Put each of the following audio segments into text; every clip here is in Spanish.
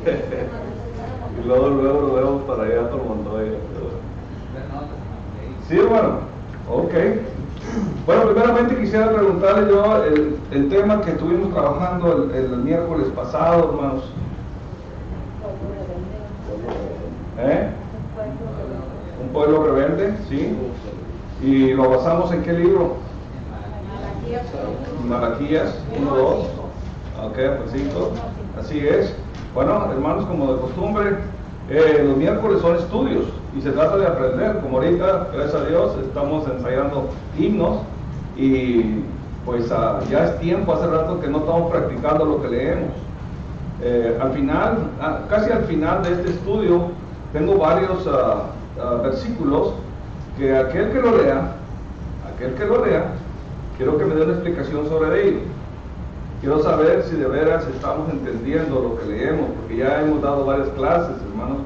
Y luego vemos para allá por Montoya. Sí, hermano. Ok. Bueno, primeramente quisiera preguntarle yo el tema que estuvimos trabajando el miércoles pasado, hermanos. Un pueblo rebelde, ¿sí? ¿Y lo basamos en qué libro? Malaquías 1, 2. Ok, versículo. Así es. Bueno, hermanos, como de costumbre, los miércoles son estudios y se trata de aprender. Como ahorita, gracias a Dios, estamos ensayando himnos y pues ya es tiempo, hace rato que no estamos practicando lo que leemos. Al final, casi al final de este estudio, tengo varios versículos que aquel que lo lea, quiero que me dé una explicación sobre ello. Quiero saber si de veras estamos entendiendo lo que leemos, porque ya hemos dado varias clases, hermanos,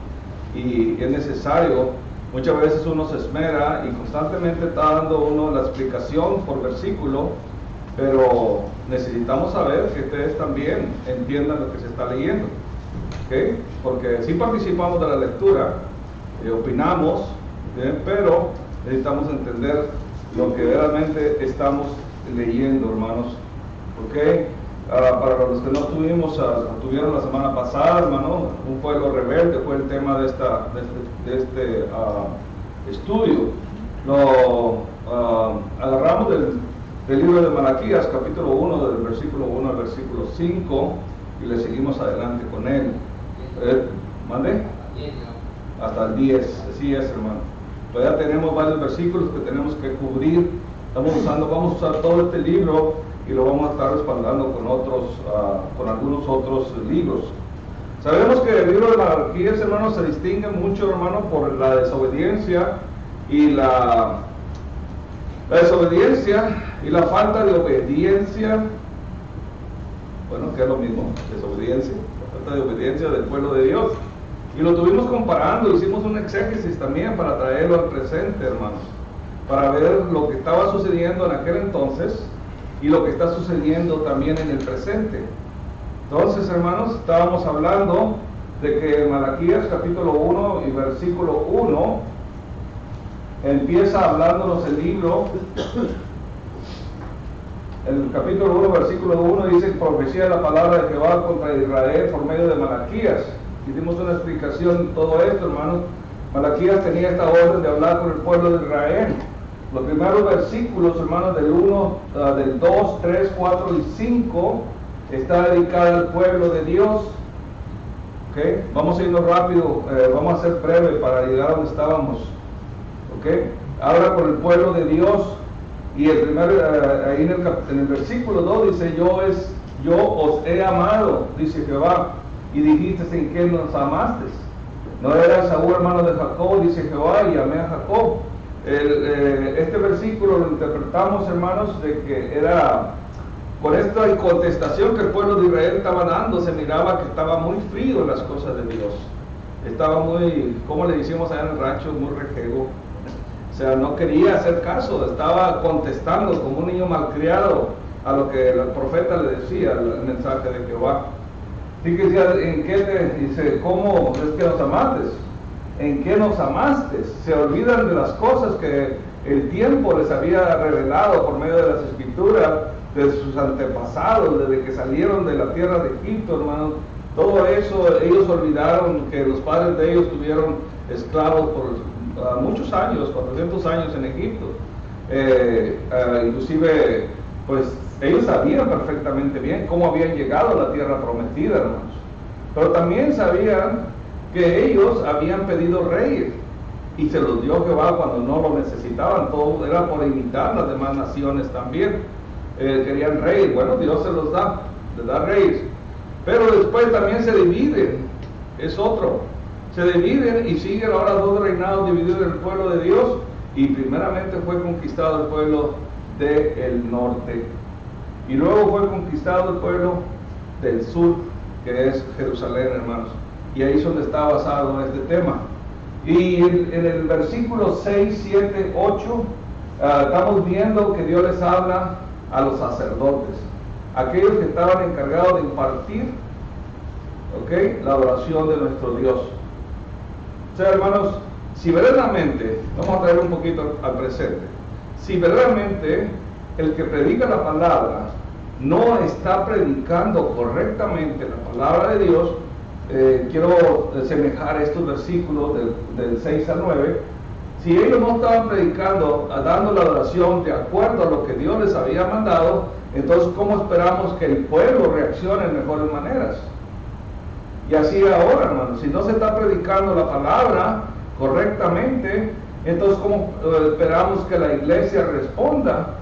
y es necesario. Muchas veces uno se esmera y constantemente está dando uno la explicación por versículo, pero necesitamos saber que ustedes también entiendan lo que se está leyendo, ¿okay? Porque sí participamos de la lectura, opinamos, pero necesitamos entender lo que realmente estamos leyendo, hermanos, ¿ok? Para los que no tuvieron la semana pasada, hermano, un pueblo rebelde fue el tema de este estudio. Lo agarramos del libro de Malaquías, capítulo 1, del versículo 1 al versículo 5, y le seguimos adelante con él. ¿Mande? Hasta el 10, así es, hermano. Todavía tenemos varios versículos que tenemos que cubrir. Vamos a usar todo este libro y lo vamos a estar respaldando con algunos otros libros. Sabemos que el libro de Malaquías, hermano, se distingue mucho, hermano, por la desobediencia y la desobediencia y la falta de obediencia. Bueno, que es lo mismo, desobediencia, la falta de obediencia del pueblo de Dios. Y lo tuvimos comparando, hicimos un exégesis también para traerlo al presente, hermanos, para ver lo que estaba sucediendo en aquel entonces y lo que está sucediendo también en el presente. Entonces, hermanos, estábamos hablando de que Malaquías capítulo 1 y versículo 1 empieza hablándonos el libro. El capítulo 1, versículo 1 dice: profecía de la palabra de Jehová contra Israel por medio de Malaquías. Hicimos una explicación de todo esto, hermanos. Malaquías tenía esta orden de hablar con el pueblo de Israel. Los primeros versículos, hermanos, del 2, 3, 4 y 5 está dedicado al pueblo de Dios. ¿Okay? Vamos a irnos rápido, vamos a ser breve para llegar a donde estábamos. ¿Okay? Habla con el pueblo de Dios y el ahí en el versículo 2 dice: yo os he amado, dice Jehová, y dijiste: ¿en qué nos amaste? No era Saúl hermano de Jacob, dice Jehová, y amé a Jacob. Este versículo lo interpretamos, hermanos, de que era con esta contestación que el pueblo de Israel estaba dando, se miraba que estaba muy frío en las cosas de Dios. Estaba muy, como le decimos allá en el rancho, muy rejego. O sea, no quería hacer caso, estaba contestando como un niño malcriado a lo que el profeta le decía, el mensaje de Jehová. Así que decía: ¿en qué dice, cómo es que nos amaste? ¿En qué nos amaste? Se olvidan de las cosas que el tiempo les había revelado por medio de las escrituras, de sus antepasados, desde que salieron de la tierra de Egipto, hermanos. Todo eso, ellos olvidaron que los padres de ellos tuvieron esclavos por muchos años, 400 años en Egipto. Inclusive, pues, ellos sabían perfectamente bien cómo habían llegado a la tierra prometida, hermanos. Pero también sabían que ellos habían pedido reyes y se los dio Jehová cuando no lo necesitaban. Todo era por imitar las demás naciones también. Querían reyes, bueno, Dios se los da, les da reyes. Pero después también se dividen, es otro. Se dividen y siguen ahora dos reinados divididos en el pueblo de Dios, y primeramente fue conquistado el pueblo del norte y luego fue conquistado el pueblo del sur, que es Jerusalén, hermanos. Y ahí es donde está basado este tema. Y en el versículo 6, 7, 8 estamos viendo que Dios les habla a los sacerdotes, aquellos que estaban encargados de impartir ¿ok? La adoración de nuestro Dios. O sea, hermanos, si verdaderamente, vamos a traer un poquito al presente, si verdaderamente el que predica la palabra no está predicando correctamente la palabra de Dios, quiero semejar estos versículos del 6 al 9, si ellos no estaban predicando, dando la adoración de acuerdo a lo que Dios les había mandado, entonces ¿cómo esperamos que el pueblo reaccione de mejores maneras? Y así ahora, hermanos, si no se está predicando la palabra correctamente, entonces ¿cómo esperamos que la iglesia responda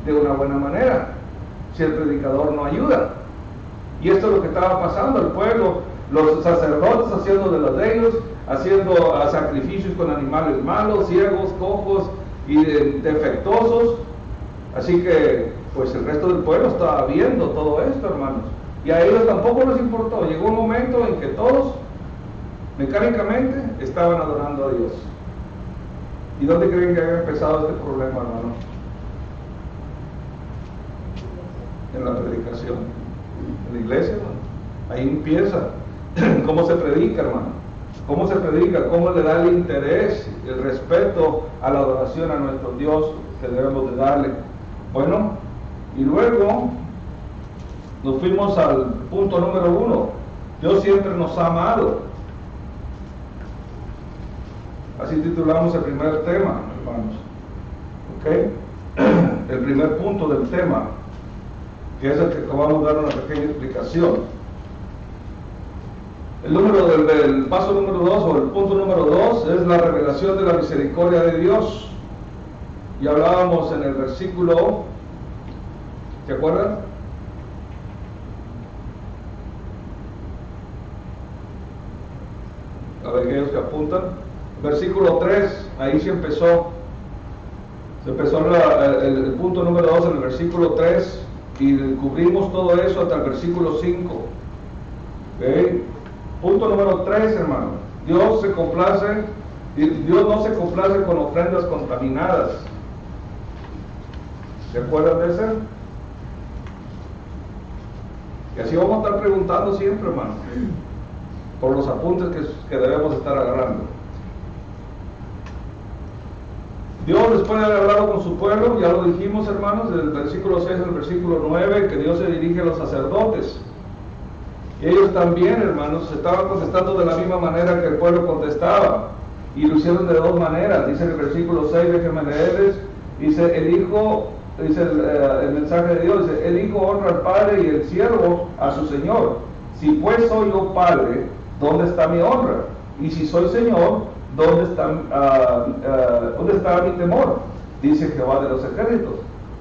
de una buena manera si el predicador no ayuda? Y esto es lo que estaba pasando, el pueblo, los sacerdotes haciendo de los de ellos, haciendo sacrificios con animales malos, ciegos, cojos y defectuosos. Así que pues el resto del pueblo estaba viendo todo esto, hermanos, y a ellos tampoco les importó. Llegó un momento en que todos mecánicamente estaban adorando a Dios. ¿Y dónde creen que había empezado este problema, hermano? En la predicación, en la iglesia, hermano. Ahí empieza. ¿Cómo se predica, hermano? ¿Cómo se predica? ¿Cómo le da el interés, el respeto a la adoración a nuestro Dios que debemos de darle? Bueno, y luego nos fuimos al punto número 1. Dios siempre nos ha amado. Así titulamos el primer tema, hermanos. ¿Ok? El primer punto del tema, que es el que acabamos de dar una pequeña explicación. El paso número 2 o el punto número 2 es la revelación de la misericordia de Dios. Y hablábamos en el versículo, ¿se acuerdan? A ver, aquellos que apuntan. Versículo 3, ahí se empezó el punto número 2 en el versículo 3 y cubrimos todo eso hasta el versículo 5. ¿Okay? Punto número 3, hermano. Dios no se complace con ofrendas contaminadas. ¿Se acuerdan de ese? Y así vamos a estar preguntando siempre, hermano, por los apuntes que debemos estar agarrando. Dios, después de haber hablado con su pueblo, ya lo dijimos, hermanos, del versículo 6 al versículo 9, que Dios se dirige a los sacerdotes. Y ellos también, hermanos, estaban contestando de la misma manera que el pueblo contestaba. Y lo hicieron de dos maneras. Dice en el versículo 6, déjenme leerles. Dice, el mensaje de Dios, dice, el hijo honra al padre y el siervo a su señor. Si pues soy yo padre, ¿dónde está mi honra? Y si soy señor, ¿dónde está mi temor? Dice Jehová de los ejércitos.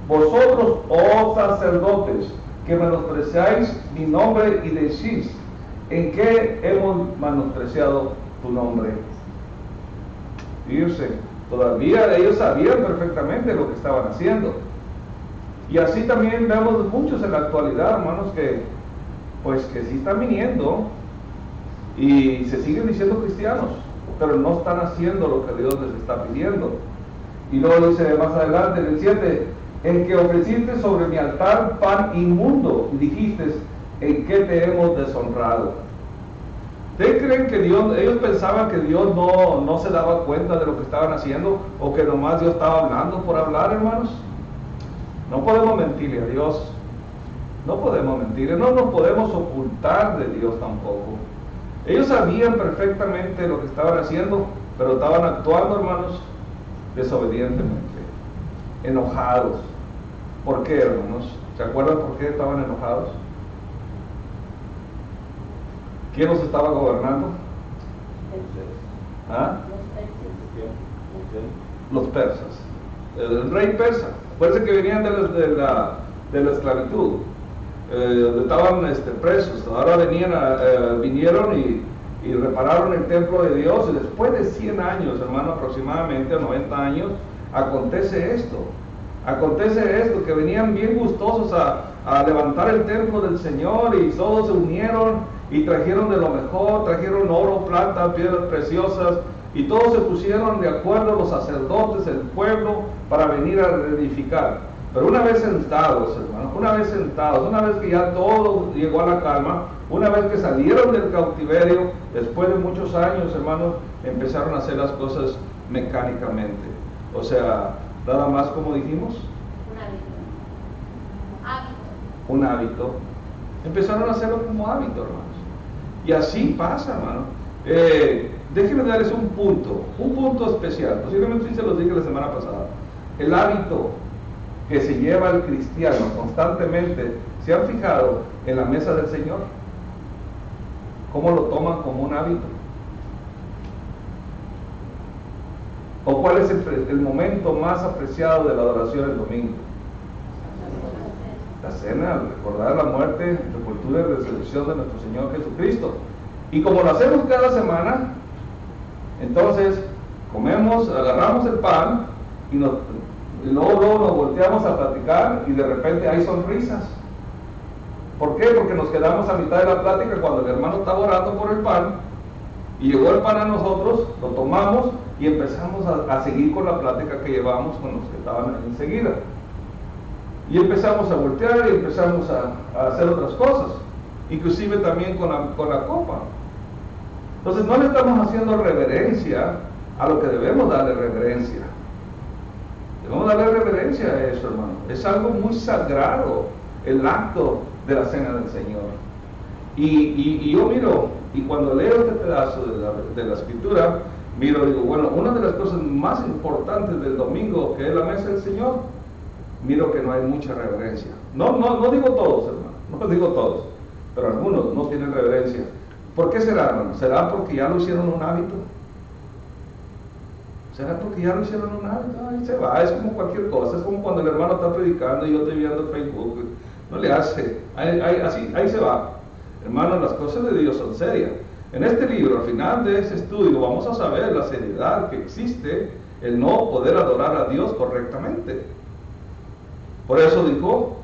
Vosotros, oh sacerdotes, que menospreciáis mi nombre y decís, ¿en qué hemos menospreciado tu nombre? Fíjense, todavía ellos sabían perfectamente lo que estaban haciendo. Y así también vemos muchos en la actualidad, hermanos, que sí están viniendo y se siguen diciendo cristianos, pero no están haciendo lo que Dios les está pidiendo. Y luego dice más adelante en el 7, en que ofreciste sobre mi altar pan inmundo, y dijiste, ¿en qué te hemos deshonrado? ¿Ustedes creen que ellos pensaban que Dios no se daba cuenta de lo que estaban haciendo, o que nomás Dios estaba hablando por hablar, hermanos? No podemos mentirle a Dios, no podemos mentirle, no nos podemos ocultar de Dios tampoco. Ellos sabían perfectamente lo que estaban haciendo, pero estaban actuando, hermanos, desobedientemente, enojados. ¿Por qué, hermanos? ¿Se acuerdan por qué estaban enojados? ¿Quién los estaba gobernando? ¿Ah? Los persas. El rey persa. Acuérdense que venían de la esclavitud. Estaban presos. Ahora vinieron y repararon el templo de Dios. Y después de 100 años, hermano, aproximadamente, 90 años, acontece esto, que venían bien gustosos a levantar el templo del Señor, y todos se unieron y trajeron de lo mejor, trajeron oro, plata, piedras preciosas, y todos se pusieron de acuerdo, los sacerdotes, el pueblo, para venir a reedificar. Pero una vez sentados, hermanos, una vez que ya todo llegó a la calma, una vez que salieron del cautiverio, después de muchos años, hermanos, empezaron a hacer las cosas mecánicamente. O sea, nada más como dijimos, un hábito. Empezaron a hacerlo como hábito, hermanos. Y así pasa, hermano. Déjenme darles un punto especial. Posiblemente sí se los dije la semana pasada. El hábito que se lleva el cristiano constantemente, ¿se han fijado en la mesa del Señor? ¿Cómo lo toman como un hábito? ¿O cuál es el momento más apreciado de la adoración el domingo? La cena, recordar la muerte, sepultura y resurrección de nuestro Señor Jesucristo. Y como lo hacemos cada semana, entonces comemos, agarramos el pan y luego nos volteamos a platicar y de repente hay sonrisas. ¿Por qué? Porque nos quedamos a mitad de la plática cuando el hermano estaba orando por el pan y llegó el pan a nosotros, lo tomamos y empezamos a seguir con la plática que llevamos con los que estaban enseguida. Y empezamos a voltear y empezamos a hacer otras cosas, inclusive también con la copa. Entonces no le estamos haciendo reverencia a lo que debemos darle reverencia. Debemos darle reverencia a eso, hermano. Es algo muy sagrado el acto de la cena del Señor. Y yo miro, y cuando leo este pedazo de la escritura, miro y digo, bueno, una de las cosas más importantes del domingo, que es la mesa del Señor, miro que no hay mucha reverencia. No digo todos, hermano, no digo todos, pero algunos no tienen reverencia. ¿Por qué será, hermano? ¿Será porque ya lo hicieron un hábito? ¿Será porque ya lo hicieron un hábito? Ahí se va, es como cualquier cosa, es como cuando el hermano está predicando y yo estoy viendo Facebook, no le hace, ahí se va. Hermano, las cosas de Dios son serias. En este libro, al final de ese estudio, vamos a saber la seriedad que existe el no poder adorar a Dios correctamente. Por eso dijo,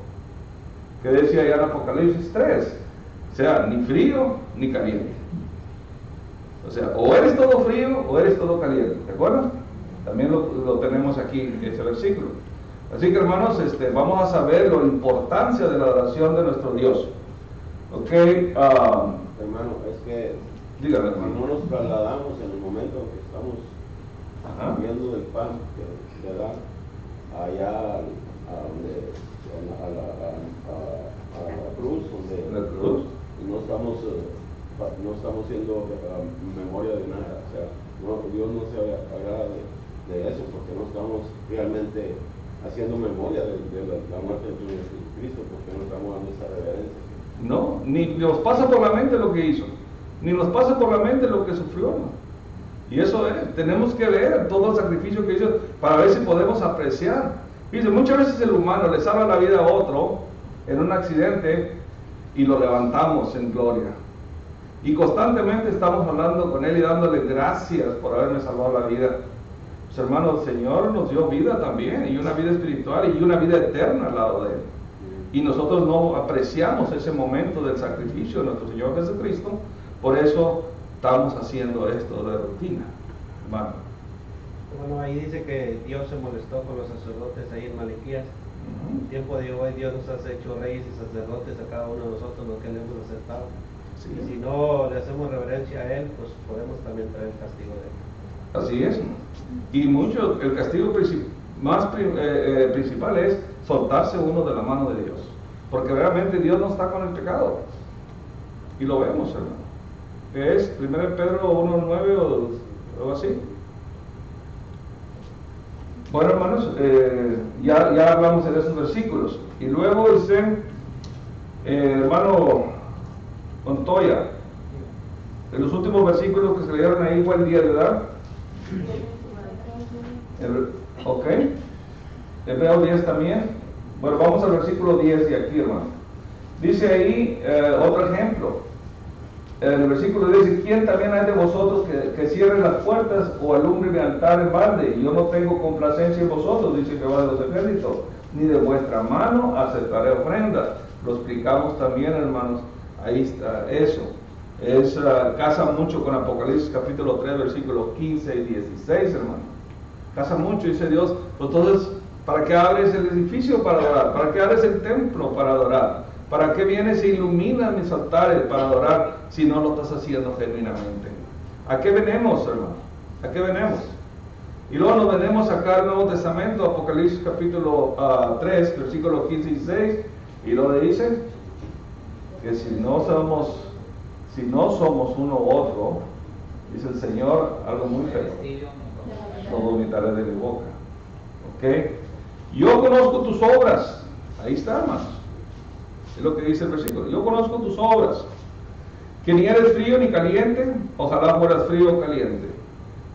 que decía allá en Apocalipsis 3, o sea, ni frío ni caliente. O sea, o eres todo frío o eres todo caliente, ¿de acuerdo? También lo tenemos aquí, ese versículo. Así que, hermanos, vamos a saber la importancia de la adoración de nuestro Dios. Ok, hermano, es que dígame, si hermano. no nos trasladamos en el momento en que estamos comiendo del pan que le da allá a la cruz, y no estamos haciendo memoria de nada. O sea, Dios no se agrada de eso, porque no estamos realmente haciendo memoria de la muerte de Jesucristo, porque no estamos dando esa reverencia. No, ni nos pasa por la mente lo que hizo, ni nos pasa por la mente lo que sufrió, ¿no? Y eso es, tenemos que ver todo el sacrificio que hizo para ver si podemos apreciar. Fíjense, muchas veces el humano le salva la vida a otro en un accidente y lo levantamos en gloria. Y constantemente estamos hablando con él y dándole gracias por haberme salvado la vida. Pues, hermano, el Señor nos dio vida también, y una vida espiritual y una vida eterna al lado de él. Y nosotros no apreciamos ese momento del sacrificio de nuestro Señor Jesucristo, por eso estamos haciendo esto de rutina, hermano. Bueno, ahí dice que Dios se molestó con los sacerdotes ahí en Malaquías. En el tiempo de hoy Dios nos ha hecho reyes y sacerdotes a cada uno de nosotros, los que le hemos aceptado. Sí. Y si no le hacemos reverencia a Él, pues podemos también traer el castigo de Él. Así es. Y mucho, el castigo principal es soltarse uno de la mano de Dios, porque realmente Dios no está con el pecado, y lo vemos, hermano. ¿Qué es? 1 Pedro 1:9 o algo así. Bueno, hermanos, ya hablamos de esos versículos, y luego dice, hermano Montoya, en los últimos versículos que se leyeron ahí fue el día de edad. Ok, Hebreo 10 también. Bueno, vamos al versículo 10 de aquí, hermano. Dice ahí otro ejemplo. En el versículo 10 dice: ¿quién también hay de vosotros que cierre las puertas o alumbre mi altar en balde? Yo no tengo complacencia en vosotros, dice Jehová de los ejércitos, ni de vuestra mano aceptaré ofrendas. Lo explicamos también, hermanos. Ahí está eso. Casa mucho con Apocalipsis capítulo 3, versículos 15 y 16, hermano. Casa mucho, dice Dios. Entonces, ¿Para qué abres el edificio para adorar? ¿Para qué abres el templo para adorar? ¿Para qué vienes e iluminas mis altares para adorar si no lo estás haciendo genuinamente? ¿A qué venimos, hermano? ¿A qué venimos? Y luego nos venimos acá al Nuevo Testamento, Apocalipsis capítulo 3, versículos 15 y 16, y lo dice que si no somos uno u otro, dice el Señor algo muy feo, lo vomitaré de mi boca. ¿Ok? Yo conozco tus obras, ahí está, hermanos, es lo que dice el versículo, yo conozco tus obras, que ni eres frío ni caliente, ojalá fueras frío o caliente.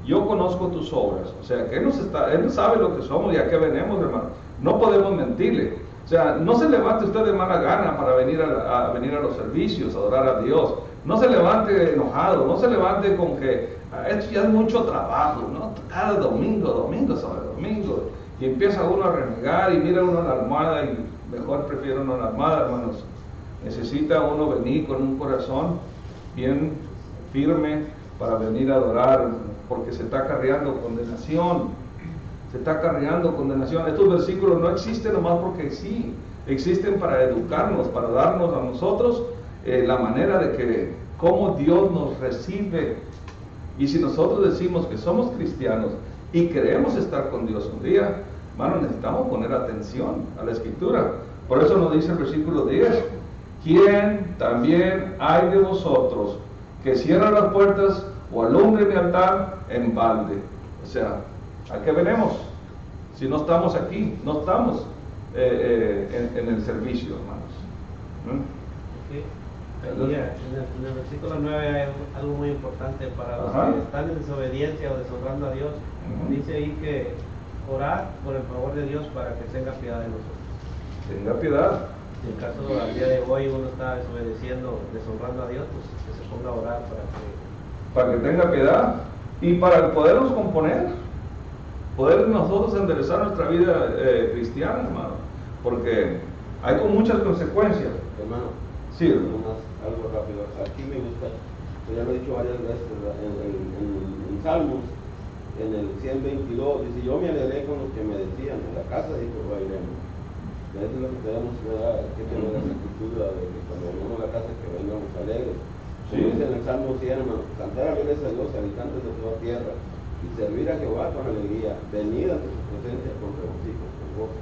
Yo conozco tus obras. O sea, que Él no sabe lo que somos y a qué venimos, hermano. No podemos mentirle. O sea, no se levante usted de mala gana para venir a los servicios, a adorar a Dios. No se levante enojado, no se levante con que esto ya es mucho trabajo, ¿no? Cada domingo sobre domingo. Y empieza uno a renegar y mira uno la almohada y mejor prefiere uno la almohada, hermanos. Necesita uno venir con un corazón bien firme para venir a adorar, porque se está acarreando condenación. Se está acarreando condenación. Estos versículos no existen nomás porque sí, existen para educarnos, para darnos a nosotros la manera de que cómo Dios nos recibe. Y si nosotros decimos que somos cristianos y queremos estar con Dios un día, hermano, necesitamos poner atención a la Escritura. Por eso nos dice el versículo 10, ¿quién también hay de vosotros que cierra las puertas o alumbre mi altar en balde? O sea, ¿a qué venimos? Si no estamos aquí, no estamos en el servicio, hermanos. Okay. Aquí, en el versículo 9 hay algo muy importante para los que están en desobediencia o deshonrando a Dios. Dice ahí que orar por el favor de Dios para que tenga piedad de nosotros. Tenga piedad. Si en caso al día de hoy uno está desobedeciendo, deshonrando a Dios, pues que se ponga a orar para que tenga piedad y para podernos componer, poder nosotros enderezar nuestra vida cristiana, hermano, porque hay con muchas consecuencias. Hermano, sí, algo rápido. Aquí me gusta, ya lo he dicho varias veces, en Salmos, en el 122, dice, yo me alegré con lo que me decían, en la casa dijo, bailemos. Eso es lo que tenemos que tener esa cultura de que cuando venimos a la casa que vengamos alegres. Sí. Dice en el Salmo 100, hermano, cantar alegres a Dios, habitantes de toda tierra, y servir a Jehová con alegría, venid ante su presencia con regocijo, con gozo.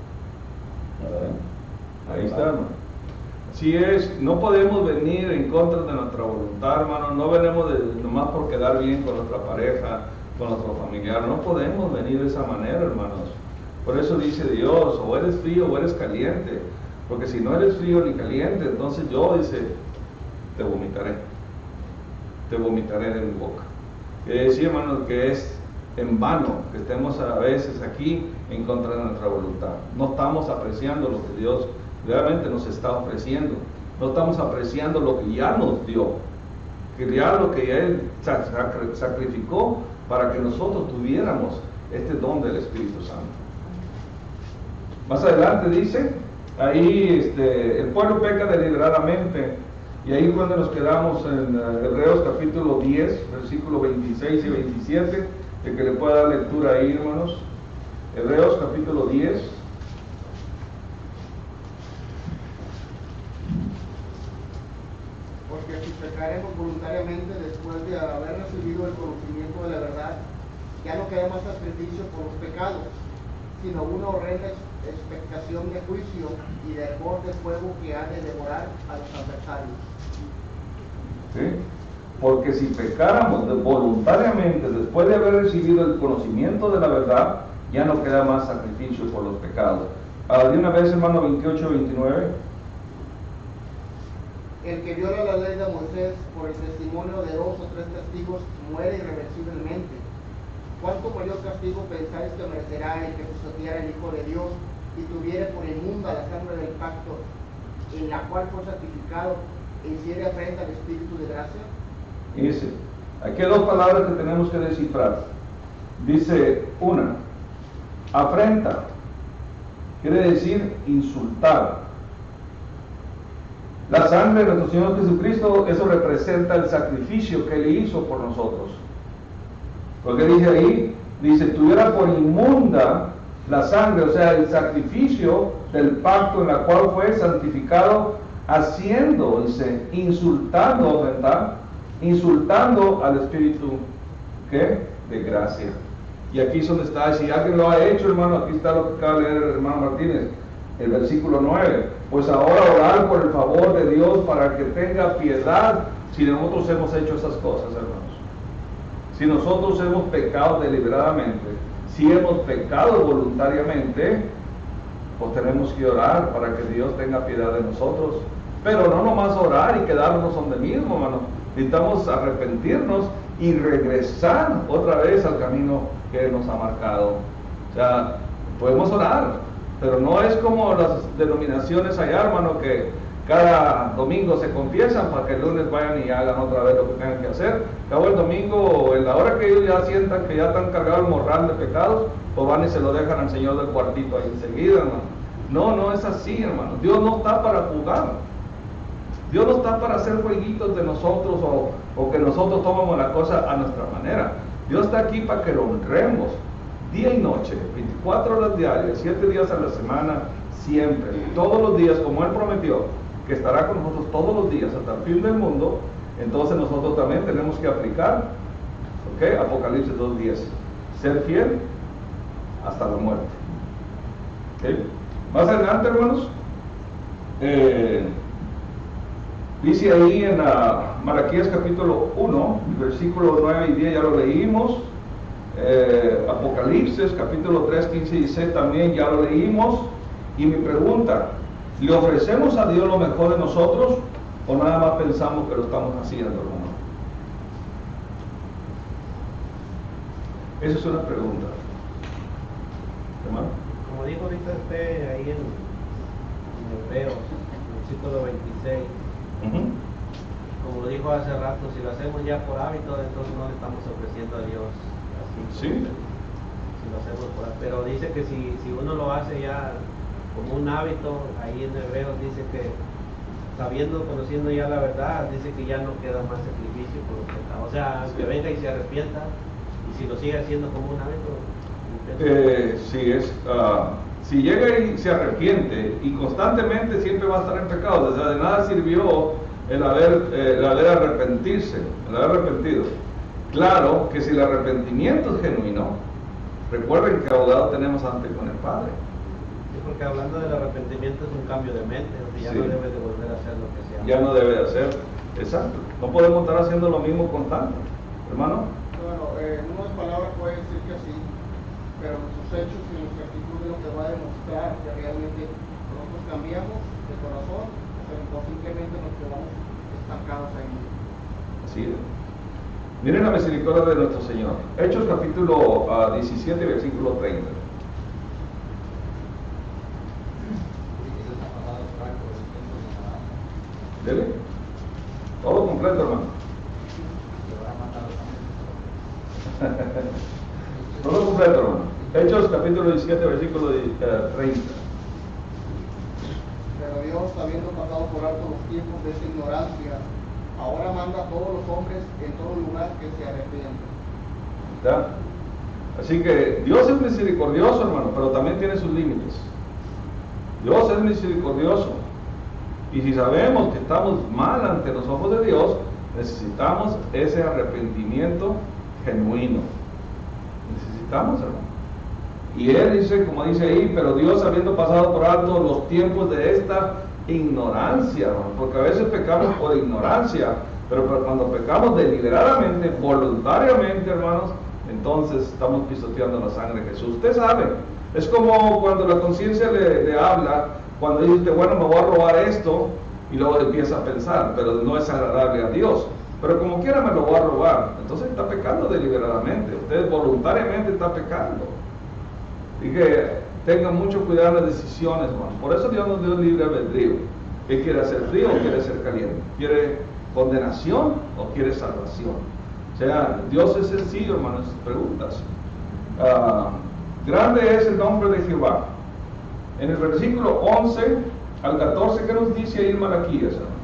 Ahí está, hermano. Así es, no podemos venir en contra de nuestra voluntad, hermano, no venimos nomás por quedar bien con nuestra pareja, con nuestro familiar, no podemos venir de esa manera, hermanos. Por eso dice Dios, o eres frío o eres caliente, porque si no eres frío ni caliente, entonces yo, dice, te vomitaré de mi boca. Quiere decir, hermanos, que es en vano que estemos a veces aquí en contra de nuestra voluntad. No estamos apreciando lo que Dios realmente nos está ofreciendo, no estamos apreciando lo que ya nos dio, que ya lo que Él sacrificó para que nosotros tuviéramos este don del Espíritu Santo. Más adelante dice, ahí el pueblo peca deliberadamente, y ahí cuando nos quedamos en Hebreos capítulo 10, versículos 26 y 27, el que le pueda dar lectura ahí, hermanos. Hebreos capítulo 10. Porque si pecaremos voluntariamente después de haber recibido el conocimiento de la verdad, ya no queda más sacrificio por los pecados, sino una horrenda expectación de juicio y de hervor de fuego que ha de devorar a los adversarios. ¿Sí? Porque si pecáramos voluntariamente después de haber recibido el conocimiento de la verdad, ya no queda más sacrificio por los pecados. De una vez, hermano, 28, 29. El que viola la ley de Moisés por el testimonio de 2 o 3 testigos muere irreversiblemente. ¿Cuánto mayor castigo pensáis que merecerá el que pisoteara el Hijo de Dios y tuviere por inmunda la sangre del pacto, en la cual fue sacrificado, e hiciere afrenta al Espíritu de gracia? Dice, aquí hay dos palabras que tenemos que descifrar. Dice, una, afrenta, quiere decir insultar. La sangre de nuestro Señor Jesucristo, eso representa el sacrificio que Él hizo por nosotros. Porque dice ahí, dice, tuviera por inmunda la sangre, o sea, el sacrificio del pacto en la cual fue santificado, haciendo, dice, insultando, ¿verdad? Insultando al Espíritu, ¿qué? De gracia. Y aquí es donde está, si alguien lo ha hecho, hermano, aquí está lo que acaba de leer el hermano Martínez, el versículo 9, pues ahora orar por el favor de Dios para que tenga piedad, si nosotros hemos hecho esas cosas, hermanos. Si nosotros hemos pecado deliberadamente, si hemos pecado voluntariamente, pues tenemos que orar para que Dios tenga piedad de nosotros. Pero no nomás orar y quedarnos donde mismo, hermano. Necesitamos arrepentirnos y regresar otra vez al camino que Él nos ha marcado. O sea, podemos orar, pero no es como las denominaciones allá, hermano, que cada domingo se confiesan para que el lunes vayan y hagan otra vez lo que tengan que hacer. Cabo el domingo, en la hora que ellos ya sientan que ya están cargados el morral de pecados, pues van y se lo dejan al Señor del cuartito ahí enseguida, hermano. No es así, hermano. Dios no está para jugar. Dios no está para hacer jueguitos de nosotros o que nosotros tomamos la cosa a nuestra manera. Dios está aquí para que lo honremos día y noche, 24 horas diarias, 7 días a la semana, siempre, todos los días, como Él prometió, que estará con nosotros todos los días hasta el fin del mundo. Entonces nosotros también tenemos que aplicar, ¿ok? Apocalipsis 2:10, ser fiel hasta la muerte. ¿Okay? Más adelante, hermanos, dice ahí en Malaquías capítulo 1, versículos 9 y 10, ya lo leímos. Apocalipsis capítulo 3, 15 y 16 también ya lo leímos. Y mi pregunta, ¿le ofrecemos a Dios lo mejor de nosotros o nada más pensamos que lo estamos haciendo, hermano? Esa es una pregunta, hermano. Como dijo ahorita usted ahí en Hebreos, versículo 26, como dijo hace rato, si lo hacemos ya por hábito, entonces no le estamos ofreciendo a Dios así. Sí. Si lo hacemos por hábito. Pero dice que si uno lo hace ya como un hábito, ahí en Hebreos dice que conociendo ya la verdad, dice que ya no queda más sacrificio por los pecados. O sea, que venga y se arrepienta, y si lo sigue haciendo como un hábito, si llega y se arrepiente y constantemente siempre va a estar en pecado, o sea, de nada sirvió el haber arrepentido. Claro que si el arrepentimiento es genuino, recuerden que abogado tenemos ante con el Padre. Sí, porque hablando del arrepentimiento es un cambio de mente, o sea, ya Sí. no debe de volver a hacer lo que sea. Ya no debe de hacer, exacto. No podemos estar haciendo lo mismo constante, hermano. Bueno, en unas palabras puede decir que sí, pero nuestros hechos y nuestra actitud es lo que va a demostrar que realmente nosotros cambiamos de corazón, o simplemente nos quedamos estancados ahí. Así es. Miren la misericordia de nuestro Señor. Hechos capítulo 17, versículo 30. ¿Dele? Todo completo, hermano. Todo completo, hermano. Hechos capítulo 17, versículo 30. Pero Dios, habiendo pasado por alto los tiempos de esa ignorancia, ahora manda a todos los hombres en todo lugar que se arrepientan. ¿Está? Así que Dios es misericordioso, hermano, pero también tiene sus límites. Dios es misericordioso. Y si sabemos que estamos mal ante los ojos de Dios, necesitamos ese arrepentimiento genuino. Necesitamos, hermano. Y Él dice, como dice ahí, pero Dios habiendo pasado por alto los tiempos de esta ignorancia, hermano, porque a veces pecamos por ignorancia, pero cuando pecamos deliberadamente, voluntariamente, hermanos, entonces estamos pisoteando la sangre de Jesús. Usted sabe, es como cuando la conciencia le habla, cuando dice, bueno, me voy a robar esto, y luego empieza a pensar, pero no es agradable a Dios. Pero como quiera me lo voy a robar. Entonces está pecando deliberadamente. Usted voluntariamente está pecando. Y que tengan mucho cuidado en las decisiones, hermano. Por eso Dios nos dio libre albedrío. ¿Qué quiere hacer, frío o quiere ser caliente? ¿Quiere condenación o quiere salvación? O sea, Dios es sencillo, hermano, en sus preguntas. Grande es el nombre de Jehová. En el versículo 11 al 14, ¿qué nos dice ahí en Malaquías, hermano?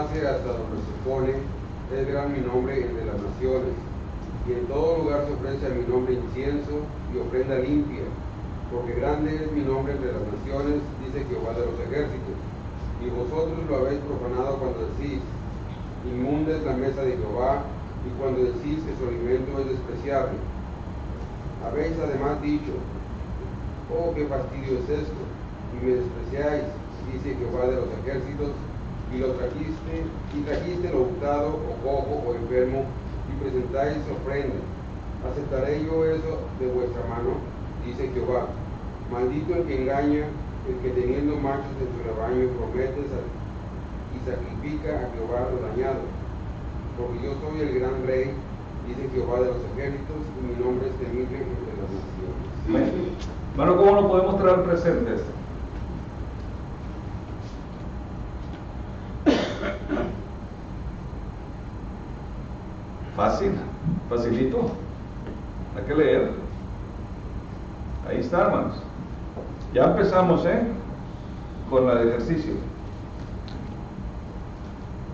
nace hasta donde se pone, es gran mi nombre entre las naciones. Y en todo lugar se ofrece a mi nombre incienso y ofrenda limpia, porque grande es mi nombre entre las naciones, dice Jehová de los ejércitos. Y vosotros lo habéis profanado cuando decís, inmunda es la mesa de Jehová, y cuando decís que su alimento es despreciable. Habéis además dicho, oh, qué fastidio es esto, y me despreciáis, dice Jehová de los ejércitos, y trajiste lo hurtado, o cojo, o enfermo, y presentáis ofrenda. ¿Aceptaré yo eso de vuestra mano? Dice Jehová. Maldito el que engaña, el que teniendo machos en su rebaño promete y sacrifica a Jehová lo dañado. Porque yo soy el gran rey, dice Jehová de los ejércitos, y mi nombre es temible entre las naciones. Bueno, ¿cómo lo podemos traer al presente esto? Fácil, facilito. Hay que leer. Ahí está, hermanos. Ya empezamos, con el ejercicio.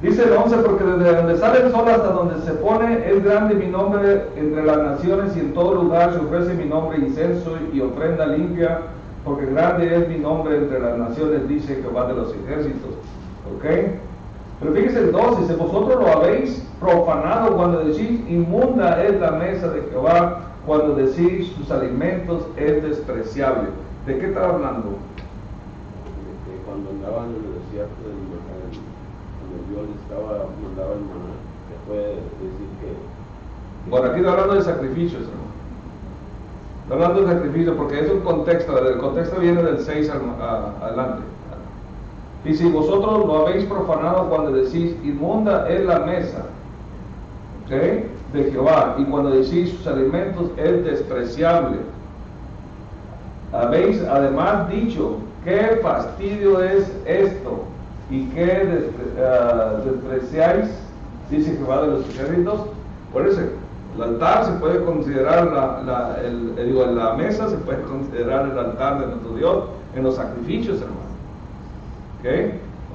Dice el 11, porque desde donde sale el sol hasta donde se pone es grande mi nombre entre las naciones, y en todo lugar se ofrece mi nombre incenso y ofrenda limpia, porque grande es mi nombre entre las naciones, dice Jehová de los ejércitos. ¿Ok? Pero fíjese el 12, dice, vosotros lo habéis profanado cuando decís, inmunda es la mesa de Jehová, cuando decís, sus alimentos es despreciable. ¿De qué está hablando? Cuando andaban en el desierto del Maná, cuando Dios mandaba el maná, se puede decir que... Bueno, aquí está hablando de sacrificios, hermano. Está hablando de sacrificios porque es un contexto, el contexto viene del 6 adelante. Y si vosotros lo habéis profanado cuando decís, inmunda es la mesa, ¿ok?, de Jehová, y cuando decís sus alimentos es despreciable. Habéis además dicho, qué fastidio es esto, y qué despreciáis, dice Jehová de los ejércitos. Por eso, el altar se puede considerar, la mesa se puede considerar el altar de nuestro Dios en los sacrificios, hermano. ¿Ok?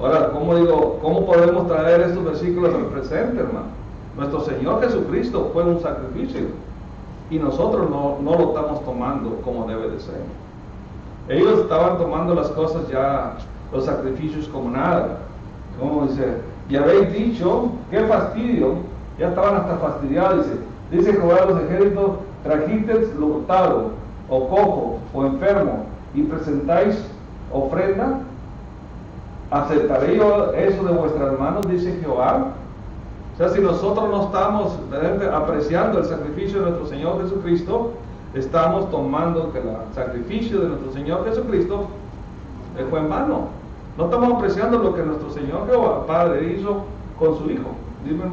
Ahora, ¿cómo podemos traer estos versículos al presente, hermano? Nuestro Señor Jesucristo fue un sacrificio y nosotros no lo estamos tomando como debe de ser. Ellos estaban tomando las cosas ya, los sacrificios como nada. Como dice, y habéis dicho, qué fastidio, ya estaban hasta fastidiados, dice Jehová de los ejércitos, trajisteis lo hurtado, o cojo, o enfermo, y presentáis ofrenda. ¿Aceptaré yo eso de vuestras manos? Dice Jehová. O sea, si nosotros no estamos apreciando el sacrificio de nuestro Señor Jesucristo, estamos tomando que el sacrificio de nuestro Señor Jesucristo fue en vano. No estamos apreciando lo que nuestro Señor Jehová Padre hizo con su Hijo. Dime.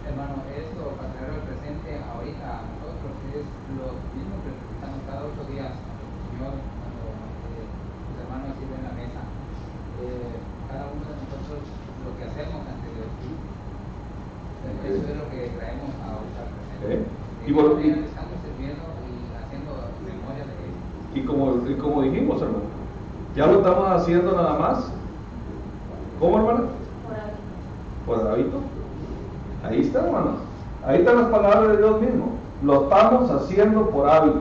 Hermano, esto para traerlo al presente ahorita a nosotros es lo mismo que estamos cada 8 días al Señor cuando los hermanos sirven la mesa. Cada uno de nosotros lo que hacemos antes de vestir, eso es lo que traemos ahorita al presente. Estamos sirviendo y haciendo memoria de Cristo. Y como dijimos, hermano, ya lo estamos haciendo nada más. ¿Cómo, hermano? Por hábito. Ahí está, hermanos. Ahí están las palabras de Dios mismo. Lo estamos haciendo por hábito.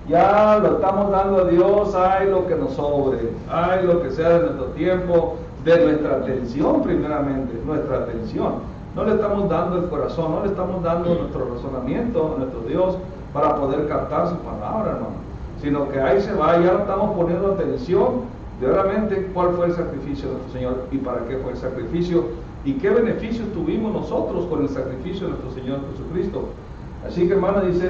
Ya lo estamos dando a Dios, hay lo que nos sobre, hay lo que sea de nuestro tiempo, de nuestra atención primeramente, nuestra atención. No le estamos dando el corazón, no le estamos dando nuestro razonamiento a nuestro Dios para poder captar su palabra, hermano. Sino que ahí se va, ya estamos poniendo atención de realmente cuál fue el sacrificio de nuestro Señor y para qué fue el sacrificio y qué beneficios tuvimos nosotros con el sacrificio de nuestro Señor Jesucristo. Así que, hermano, dice,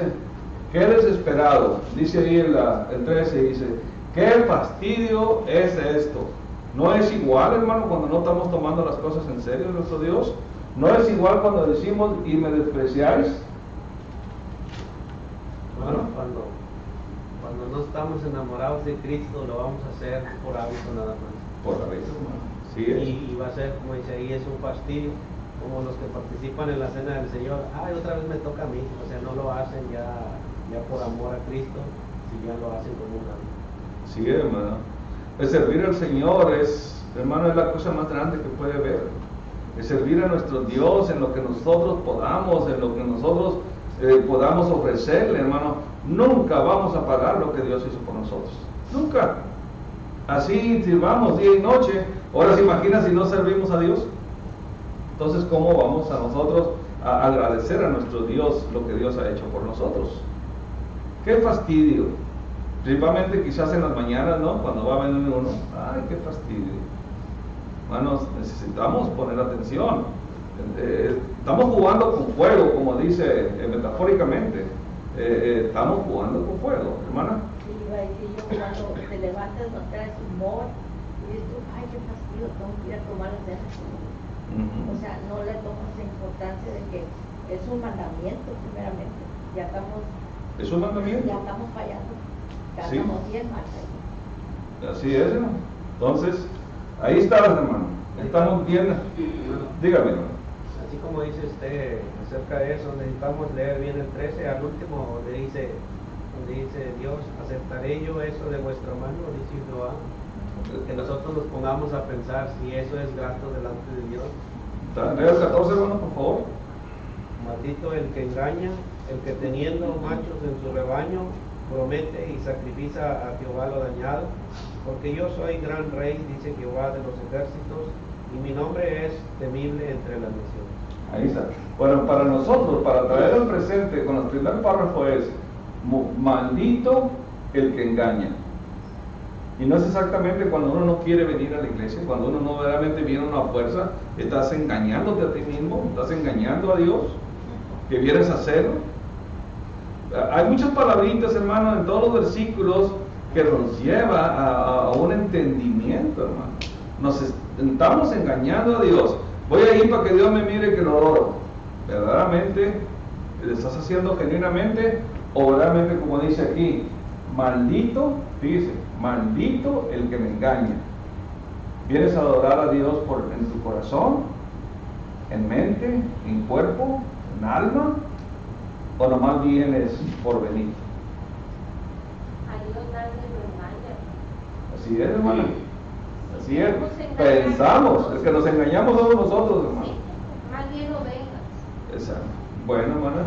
qué desesperado, dice ahí el 13, dice, qué fastidio es esto. No es igual, hermano, cuando no estamos tomando las cosas en serio de nuestro Dios. No es igual cuando decimos, y me despreciáis. Bueno, cuando no estamos enamorados de Cristo, lo vamos a hacer por hábito nada más. Por hábito, hermano. Sí es. Y va a ser, como dice ahí, es un fastidio, como los que participan en la cena del Señor. Ay, otra vez me toca a mí. O sea, no lo hacen ya por amor a Cristo, si ya lo hacen como un hábito. Sí, hermano. El servir al Señor es, hermano, es la cosa más grande que puede haber. servir a nuestro Dios en lo que nosotros podamos, en lo que nosotros podamos ofrecerle, hermano. Nunca vamos a pagar lo que Dios hizo por nosotros. Nunca. Así sirvamos día y noche. Ahora se imagina si no servimos a Dios. Entonces, ¿cómo vamos a nosotros a agradecer a nuestro Dios lo que Dios ha hecho por nosotros? ¡Qué fastidio! Principalmente quizás en las mañanas, ¿no? Cuando va a venir uno. ¡Ay, qué fastidio! Hermanos, necesitamos poner atención. Estamos jugando con fuego, como dice metafóricamente. Estamos jugando con fuego, hermana. Sí, iba a decir yo, cuando te levantas no traes humor y dices tú, ay, qué fastidio, tengo que ir a tomar el cena. O sea, no le tomas la importancia de que es un mandamiento, primeramente. Ya estamos. ¿Es un mandamiento? Ya estamos fallando. Ya Sí. estamos bien mal. Así es, hermano. Entonces, ahí está, hermano. Estamos bien. Dígame, hermano. Así como dice usted acerca de eso, necesitamos leer bien el 13, al último donde dice Dios, ¿aceptaré yo eso de vuestra mano? Dice Jehová. Que nosotros nos pongamos a pensar si eso es grato delante de Dios. Lea el 14, hermano, por favor. Maldito el que engaña, el que teniendo machos en su rebaño, promete y sacrifica a Jehová lo dañado, porque yo soy gran rey, dice Jehová de los ejércitos, y mi nombre es temible entre las naciones. Ahí está. Bueno, para nosotros, para traer al presente, con el primer párrafo es maldito el que engaña. Y no es exactamente cuando uno no quiere venir a la iglesia, cuando uno no realmente viene a una fuerza, estás engañándote a ti mismo, estás engañando a Dios, que vienes a hacerlo. Hay muchas palabritas, hermano, en todos los versículos que nos lleva a un entendimiento, hermano. Nos estamos engañando a Dios. Voy a ir para que Dios me mire que lo adoro. ¿Verdaderamente lo estás haciendo genuinamente? O realmente, como dice aquí, maldito, dice, maldito el que me engaña. ¿Vienes a adorar a Dios en tu corazón, en mente, en cuerpo, en alma? ¿O nomás vienes por venir? A Dios nadie lo engaña. Así es, hermana. Así es. Pensamos, es que nos engañamos somos nosotros, hermano. Sí, más bien no vengas. Exacto. Bueno, hermana.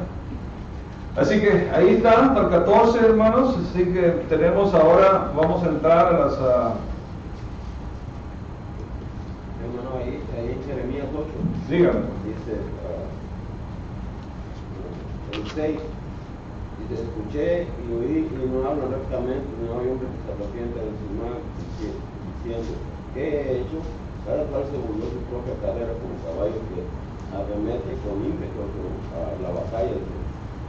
Así que ahí está, para el 14, hermanos. Así que tenemos ahora, vamos a entrar a las... Hermano, ahí en Jeremías 8. Dígame. Dice, el 6. Dice, escuché y oí y no hablan rectamente, no hay hombre que se arrepienta de su mal, diciendo, ¿qué he hecho? Cada cual se burló su propia carrera como caballo que arremete con ímpetu a la batalla.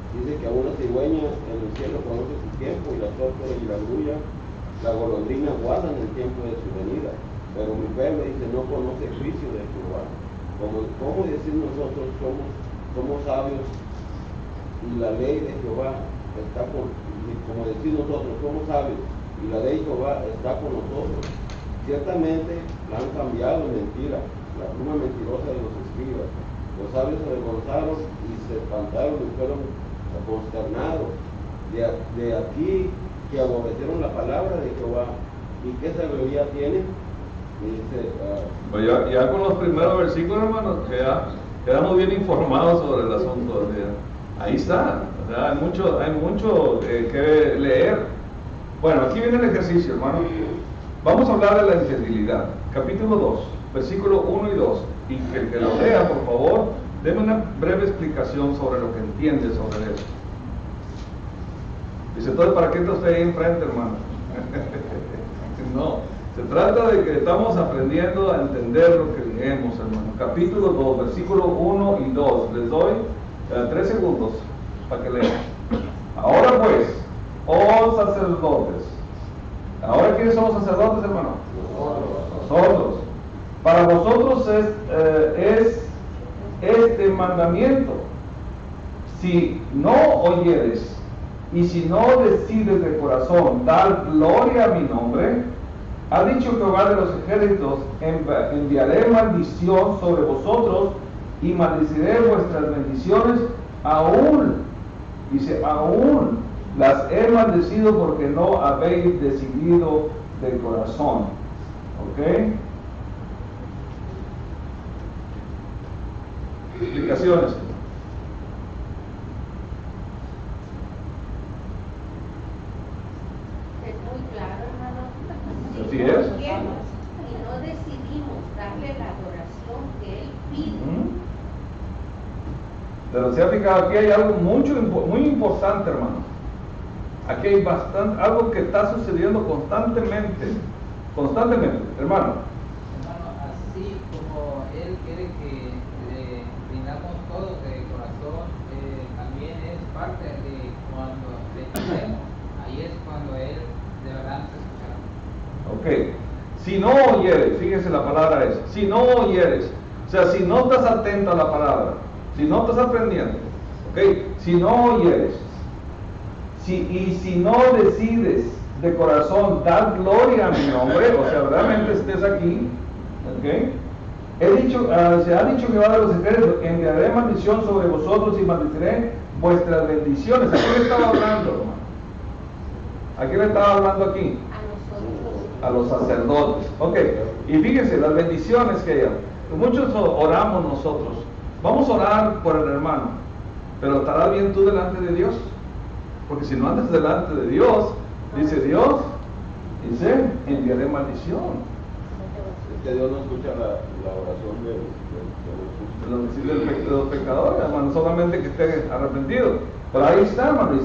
Dice que a una cigüeña en el cielo conoce su tiempo y la tórtola y la grulla, la golondrina guardan el tiempo de su venida. Pero mi pueblo dice, no conoce el juicio de Jehová. ¿Cómo decir nosotros somos sabios y la ley de Jehová está como decir nosotros somos sabios y la ley de Jehová está con nosotros? Ciertamente la han cambiado en mentira, la pluma mentirosa de los escribas. Los sabios se avergonzaron y se espantaron y fueron consternados. De aquí que aborrecieron la palabra de Jehová. ¿Y qué sabiduría tienen? Y dice, pues ya con los primeros versículos, hermanos, quedamos bien informados sobre el asunto. Ahí está. O sea, hay mucho que leer. Bueno, aquí viene el ejercicio, hermano. Vamos a hablar de la infidelidad. Capítulo 2, versículo 1 y 2. Y que el que lo lea, por favor, déme una breve explicación sobre lo que entiende sobre eso. Dice, entonces, ¿para qué está usted ahí enfrente, hermano? No, se trata de que estamos aprendiendo a entender lo que leemos, hermano. Capítulo 2, versículo 1 y 2. Les doy 3 segundos para que lean. Ahora pues, oh sacerdotes. ¿Ahora quiénes somos sacerdotes, hermano? Nosotros. Para vosotros es este mandamiento. Si no oyeres y si no decides de corazón dar gloria a mi nombre, ha dicho Jehová de los ejércitos, enviaré maldición sobre vosotros y maldeciré vuestras bendiciones, aún, dice, aún las he maldecido porque no habéis decidido de corazón. ¿Ok? explicaciones. Es muy claro, hermano. Así es. Y no decidimos darle la adoración que Él pide. Pero se ha fijado, aquí hay algo muy importante, hermano. Aquí hay algo que está sucediendo constantemente, hermano. Hermano, así como Él quiere que le brindamos todo de corazón, también es parte de cuando le pidemos. Ahí es cuando Él de verdad nos escuchará. Ok. Si no oyeres, fíjese la palabra es, si no oyeres, o sea, si no estás atento a la palabra, si no estás aprendiendo, ok, si no oyeres, si no decides de corazón dar gloria a mi nombre, o sea, realmente estés aquí, ok, se ha dicho Jehová de los ejércitos, enviaré maldición sobre vosotros y maldeciré vuestras bendiciones. ¿A quién le estaba hablando, hermano? ¿A quién le estaba hablando aquí? A los sacerdotes. Ok, y fíjense las bendiciones que hay. Muchos oramos nosotros. Vamos a orar por el hermano, pero ¿estarás bien tú delante de Dios? Porque si no andas delante de Dios, dice Dios, enviaré maldición. Es que Dios no escucha la oración de los pecadores, hermano, solamente que esté arrepentido. Pero ahí está, hermano,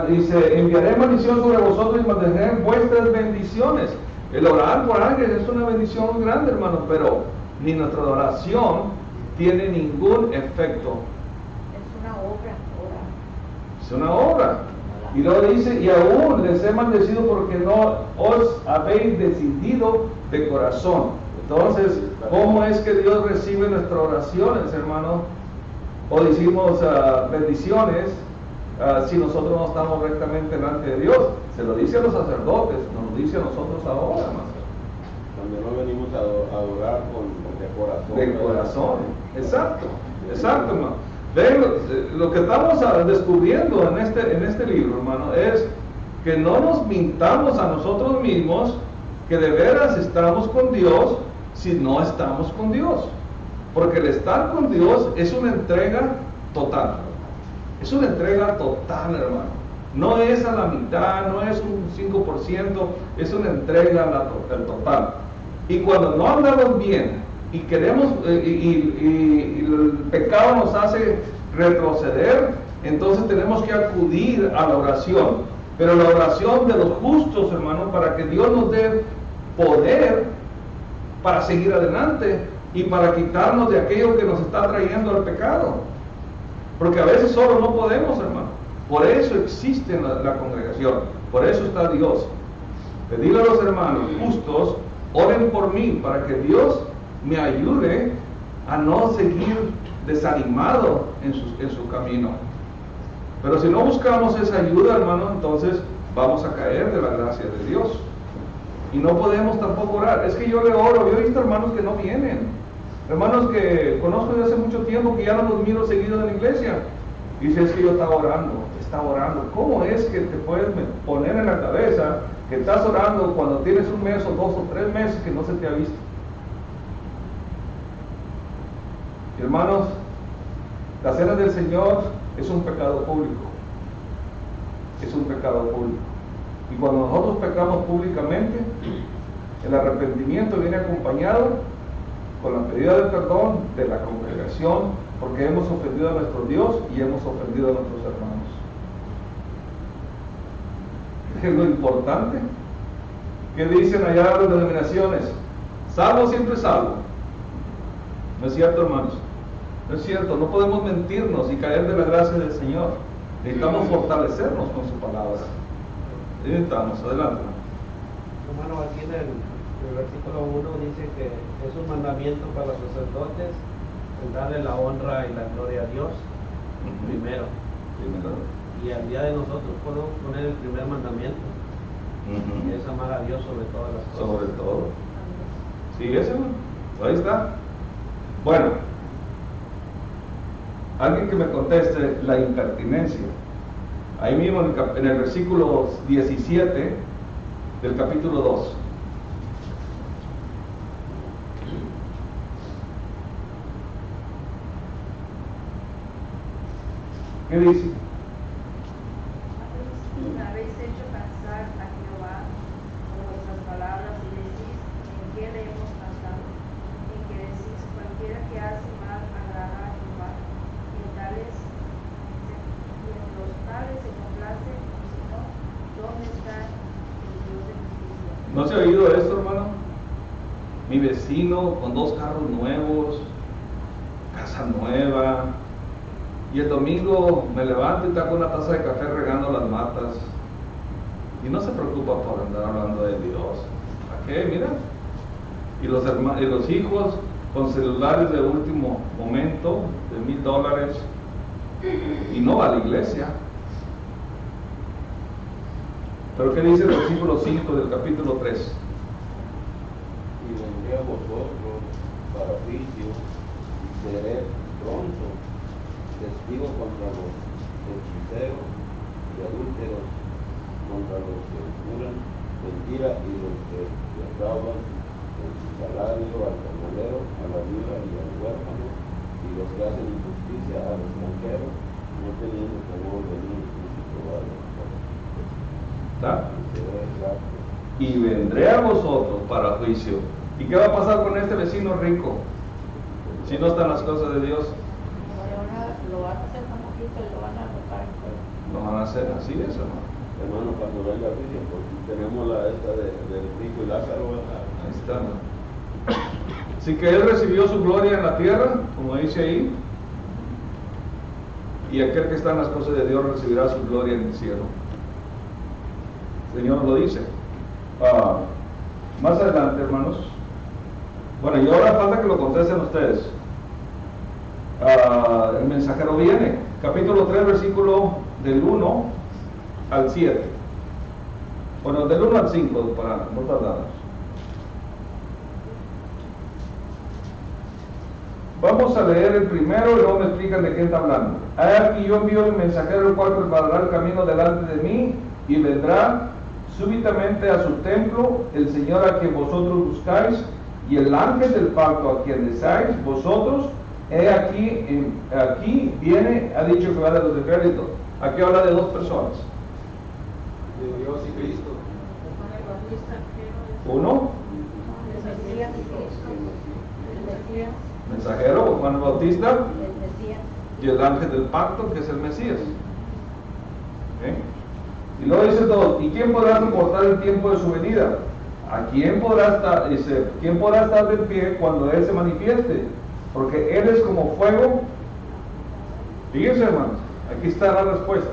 dice, enviaré maldición sobre vosotros y maldeciré vuestras bendiciones. El orar por alguien es una bendición muy grande, hermano, pero ni nuestra oración tiene ningún efecto. Es una obra. Es una obra. Y luego dice, y aún les he maldecido porque no os habéis decidido de corazón. Entonces, ¿cómo es que Dios recibe nuestras oraciones, hermano? O decimos bendiciones si nosotros no estamos rectamente delante de Dios? Se lo dice a los sacerdotes, nos lo dice a nosotros ahora, hermano. Cuando no venimos a adorar de corazón. De corazón, exacto, hermano. Ven, lo que estamos descubriendo en este libro, hermano, es que no nos mintamos a nosotros mismos que de veras estamos con Dios si no estamos con Dios. Porque el estar con Dios es una entrega total. Es una entrega total, hermano. No es a la mitad, no es un 5%, es una entrega total. Y cuando no andamos bien y queremos, y el pecado nos hace retroceder, entonces tenemos que acudir a la oración. Pero la oración de los justos, hermano, para que Dios nos dé poder para seguir adelante y para quitarnos de aquello que nos está trayendo al pecado. Porque a veces solo no podemos, hermano. Por eso existe la congregación, por eso está Dios. Pedirle a los hermanos justos, oren por mí para que Dios me ayude a no seguir desanimado en su camino. Pero si no buscamos esa ayuda, hermano, entonces vamos a caer de la gracia de Dios. Y no podemos tampoco orar. Es que yo le oro, yo he visto hermanos que no vienen, hermanos que conozco desde hace mucho tiempo que ya no los miro seguido en la iglesia. Dice, es que yo estaba orando. ¿Cómo es que te puedes poner en la cabeza que estás orando cuando tienes un mes o 2 o 3 meses que no se te ha visto? Hermanos, la cena del Señor es un pecado público. Es un pecado público. Y cuando nosotros pecamos públicamente, el arrepentimiento viene acompañado con la pedida de perdón de la congregación, porque hemos ofendido a nuestro Dios y hemos ofendido a nuestros hermanos. ¿Qué es lo importante? ¿Qué dicen allá las denominaciones? Salvo siempre salvo. No es cierto, hermanos. No es cierto, no podemos mentirnos y caer de la gracia del Señor. Necesitamos fortalecernos con su palabra. Necesitamos, adelante. Hermano, aquí en el versículo 1 dice que es un mandamiento para los sacerdotes el darle la honra y la gloria a Dios primero. Y al día de nosotros podemos poner el primer mandamiento, que es amar a Dios sobre todas las cosas. Sobre todo. Sí, ese, ahí está. Bueno, alguien que me conteste la impertinencia. Ahí mismo en el versículo 17 del capítulo 2. ¿Qué dice? Habéis hecho cansar a Jehová con vuestras palabras y decís, ¿en qué le hemos cansado? En que decís, cualquiera que hace mal agrada a Jehová, y en los tales se complace, o si no, ¿dónde está el Dios de justicia? ¿No se ha oído esto, hermano? Mi vecino con 2 carros nuevos, casa nueva, y el domingo me levanto y está con una taza de café regando las matas, y no se preocupa por andar hablando de Dios. ¿A qué? Mira. Y los hijos con celulares de último momento, de $1,000, y no va a la iglesia. Pero ¿qué dice el versículo 5 del capítulo 3? Y vendré a vosotros para juicio, y seré pronto testigo contra los hechiceros y adúlteros, contra los que juran mentira y los que defraudan en su salario al jornalero, a la viuda y al huérfano, y los que hacen injusticia al extranjero, no teniendo temor de mí, ni probado. Y vendré a vosotros para juicio. ¿Y qué va a pasar con este vecino rico si no están las cosas de Dios? Lo van a hacer como poquito y lo van a rotar. Lo van a hacer así, eso, ¿no? Hermano, cuando venga el juicio, porque tenemos la esta del rico y Lázaro, ¿verdad? Ahí está, ¿no? Así que él recibió su gloria en la tierra, como dice ahí, y aquel que está en las cosas de Dios recibirá su gloria en el cielo. El Señor lo dice. Más adelante, hermanos. Bueno, y ahora falta que lo contesten ustedes. El mensajero viene. Capítulo 3, versículo del 1 al 7. Bueno, del 1 al 5, para no tardarnos. Vamos a leer el primero y luego me explican de qué está hablando. Aquí yo envío el mensajero, el cual preparará el camino delante de mí, y vendrá súbitamente a su templo el Señor a quien vosotros buscáis, y el ángel del pacto a quien deseáis vosotros. Aquí viene, ha dicho que va de los ejércitos. Aquí habla de 2 personas. De Dios y Cristo. Uno, mensajero, Juan el Bautista, y el ángel del pacto, que es el Mesías. Y luego dice 2, ¿y quién podrá soportar el tiempo de su venida? ¿Quién podrá estar de pie cuando Él se manifieste? Porque Él es como fuego. Fíjense, hermanos, aquí está la respuesta.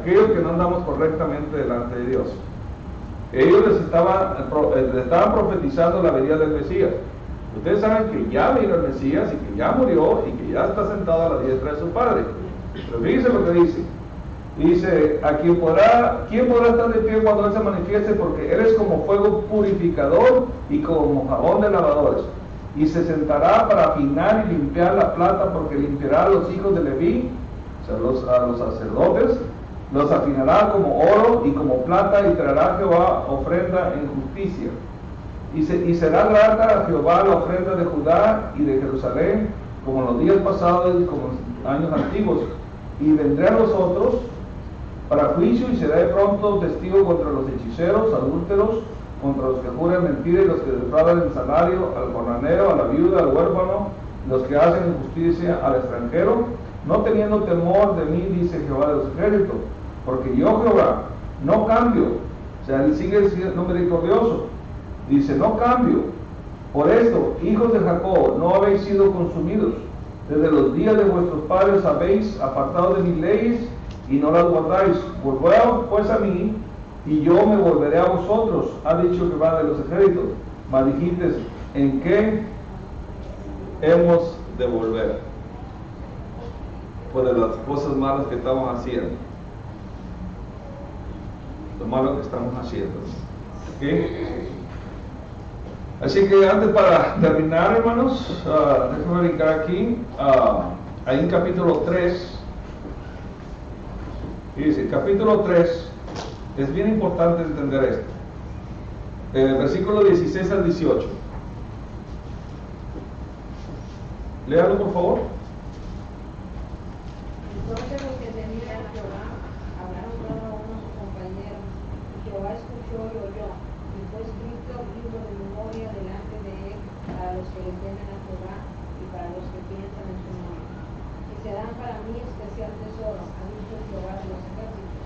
Aquellos que no andamos correctamente delante de Dios, ellos les estaban profetizando la venida del Mesías. Ustedes saben que ya vino el Mesías y que ya murió y que ya está sentado a la diestra de su Padre. Pero fíjense lo que dice. Dice, ¿quién podrá estar de pie cuando Él se manifieste? Porque Él es como fuego purificador y como jabón de lavadores. Y se sentará para afinar y limpiar la plata, porque limpiará a los hijos de Leví, o sea, a los sacerdotes, los afinará como oro y como plata, y traerá a Jehová ofrenda en justicia. Y será grata a Jehová la ofrenda de Judá y de Jerusalén, como en los días pasados y como en años antiguos. Y vendré a vosotros para juicio, y seré pronto testigo contra los hechiceros, adúlteros, contra los que juran mentira y los que defraudan el salario, al jornalero, a la viuda, al huérfano, los que hacen injusticia al extranjero, no teniendo temor de mí, dice Jehová de los ejércitos, porque yo, Jehová, no cambio. O sea, Él sigue siendo misericordioso. Dice, no cambio. Por esto, hijos de Jacob, no habéis sido consumidos. Desde los días de vuestros padres habéis apartado de mis leyes y no las guardáis. Volveos pues a mí, y yo me volveré a vosotros, ha dicho Jehová de los ejércitos. Mas dijiste, ¿en qué hemos de volver? Pues de las cosas malas que estamos haciendo. Lo malo que estamos haciendo. ¿Okay? Así que antes, para terminar, hermanos, déjenme brincar aquí, ahí en capítulo 3. Y dice, capítulo 3, es bien importante entender esto. Versículo 16 al 18. Léalo, por favor. Entonces los que Jehová, hablaron cada uno a su compañero, y Jehová escuchó y oyó, y fue escrito libro de memoria delante de él para los que le temen a Jehová y para los que piensan en su nombre. Y serán para mí especial tesoro, ha dicho Jehová de los ejércitos,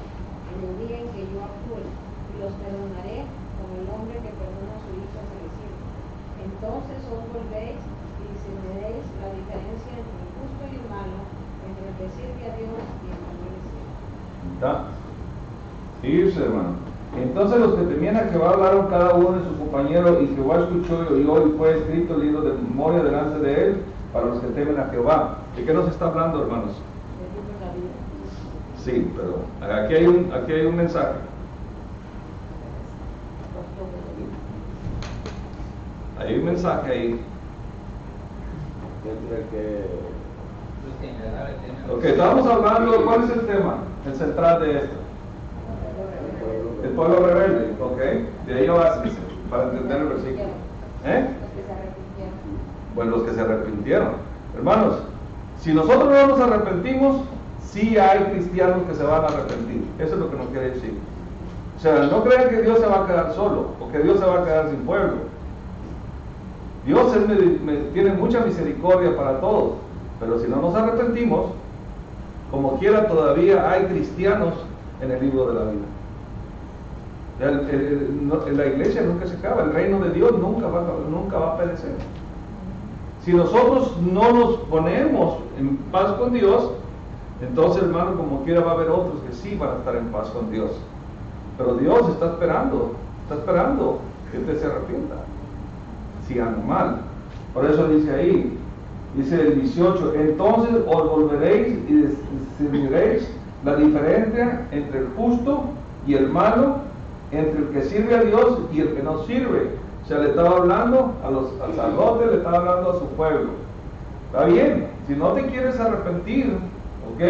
en el día en que yo actúe, y los perdonaré como el hombre que perdona a su hijo a su vecino. Entonces os volvéis y discerniréis la diferencia entre el justo y el malo, entre el que sirve a Dios y el que no le sirve. ¿Está? Irse, hermano. Entonces los que temían a Jehová hablaron cada uno de su compañero, y Jehová escuchó y oyó, y fue escrito el libro de memoria delante de él para los que temen a Jehová. ¿De qué nos está hablando, hermanos? El libro de la vida. Sí, pero aquí hay un mensaje. Hay un mensaje ahí. Entre que Ok, estábamos hablando, ¿cuál es el tema? El central de esto. El pueblo rebelde, ok. De ahí va, para entender el versículo. ¿Eh? Los que se arrepintieron. Bueno, los que se arrepintieron. Hermanos, si nosotros no nos arrepentimos, sí hay cristianos que se van a arrepentir. Eso es lo que nos quiere decir. O sea, no crean que Dios se va a quedar solo, o que Dios se va a quedar sin pueblo. Dios tiene mucha misericordia para todos, pero si no nos arrepentimos, como quiera todavía hay cristianos en el libro de la vida. La iglesia nunca se acaba, el reino de Dios nunca va a perecer. Si nosotros no nos ponemos en paz con Dios, entonces, hermano, como quiera va a haber otros que sí van a estar en paz con Dios. Pero Dios está esperando que usted se arrepienta si anda mal. Por eso dice ahí, dice el 18, entonces os volveréis y discerniréis la diferencia entre el justo y el malo, entre el que sirve a Dios y el que no sirve. O sea, le estaba hablando al sacerdote, le estaba hablando a su pueblo. Está bien, si no te quieres arrepentir, ¿ok?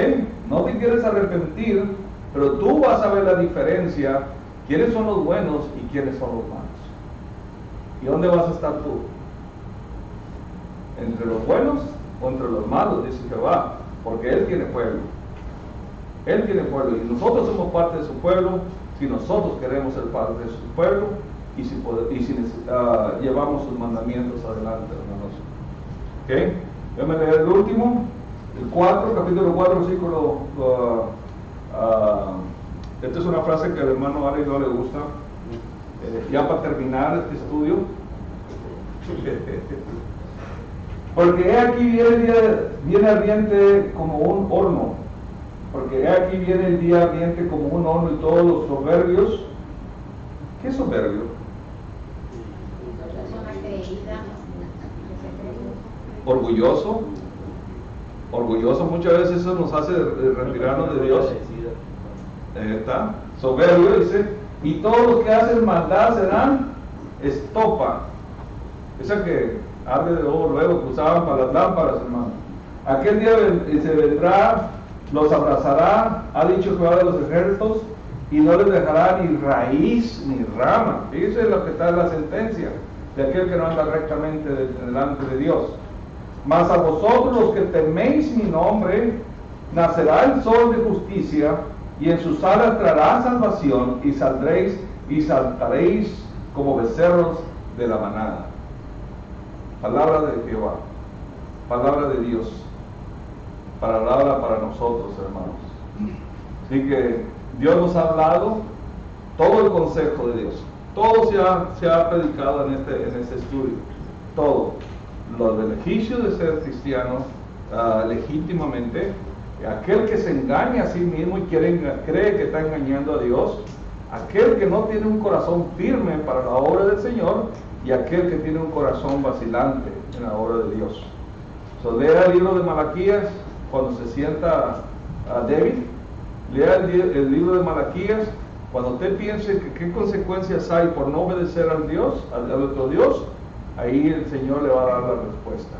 No te quieres arrepentir, pero tú vas a ver la diferencia, quiénes son los buenos y quiénes son los malos. ¿Y dónde vas a estar tú? ¿Entre los buenos o entre los malos? Dice Jehová, porque Él tiene pueblo. Él tiene pueblo y nosotros somos parte de su pueblo si nosotros queremos ser parte de su pueblo y si llevamos sus mandamientos adelante, hermanos. ¿Ok? Déjame leer el último, el 4, capítulo 4, versículo... esta es una frase que al hermano Ale no le gusta. Ya para terminar este estudio, porque he aquí viene ardiente como un horno, porque he aquí viene el día ardiente como un horno, y todos los soberbios. ¿Qué es soberbio? Orgulloso muchas veces eso nos hace retirarnos de Dios. Está soberbio, dice, y todos los que hacen maldad serán estopa, esa que arde de luego que usaban para las lámparas, hermano. Aquel día se vendrá, los abrazará, ha dicho Jehová de los ejércitos, y no les dejará ni raíz ni rama. Fíjense lo que está en la sentencia de aquel que no anda rectamente delante de Dios. Mas a vosotros los que teméis mi nombre, nacerá el sol de justicia, y en sus alas traerá salvación, y saldréis y saltaréis como becerros de la manada. Palabra de Jehová, palabra de Dios, palabra para nosotros, hermanos. Así que Dios nos ha hablado todo el consejo de Dios, todo se ha predicado en este estudio, todo. Los beneficios de ser cristiano legítimamente, aquel que se engaña a sí mismo y cree que está engañando a Dios, aquel que no tiene un corazón firme para la obra del Señor y aquel que tiene un corazón vacilante en la obra de Dios. Lea el libro de Malaquías cuando se sienta débil, lea el libro de Malaquías cuando usted piense que qué consecuencias hay por no obedecer al otro Dios, ahí el Señor le va a dar la respuesta.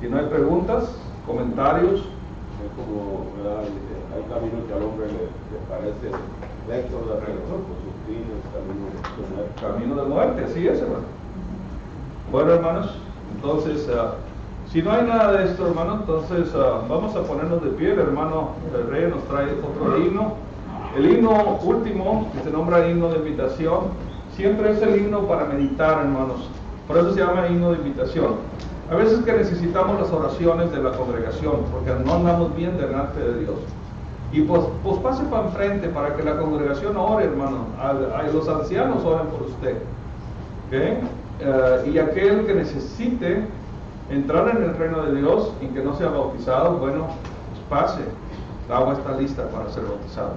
Si no hay preguntas, comentarios. Es como, ¿verdad? Hay caminos que al hombre le parece recto, pero sus fines, camino de muerte. Camino de muerte, así es, hermano. Bueno, hermanos, entonces Si no hay nada de esto, hermano, entonces vamos a ponernos de pie. El hermano el rey nos trae otro himno. El himno último, que se nombra himno de invitación, siempre es el himno para meditar, hermanos. Por eso se llama himno de invitación. A veces que necesitamos las oraciones de la congregación, porque no andamos bien delante de Dios. Y pues pase para enfrente para que la congregación ore, hermano. Los ancianos oren por usted. ¿Okay? Y aquel que necesite entrar en el reino de Dios y que no sea bautizado, bueno, pues pase. El agua está lista para ser bautizado.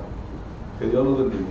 Que Dios los bendiga.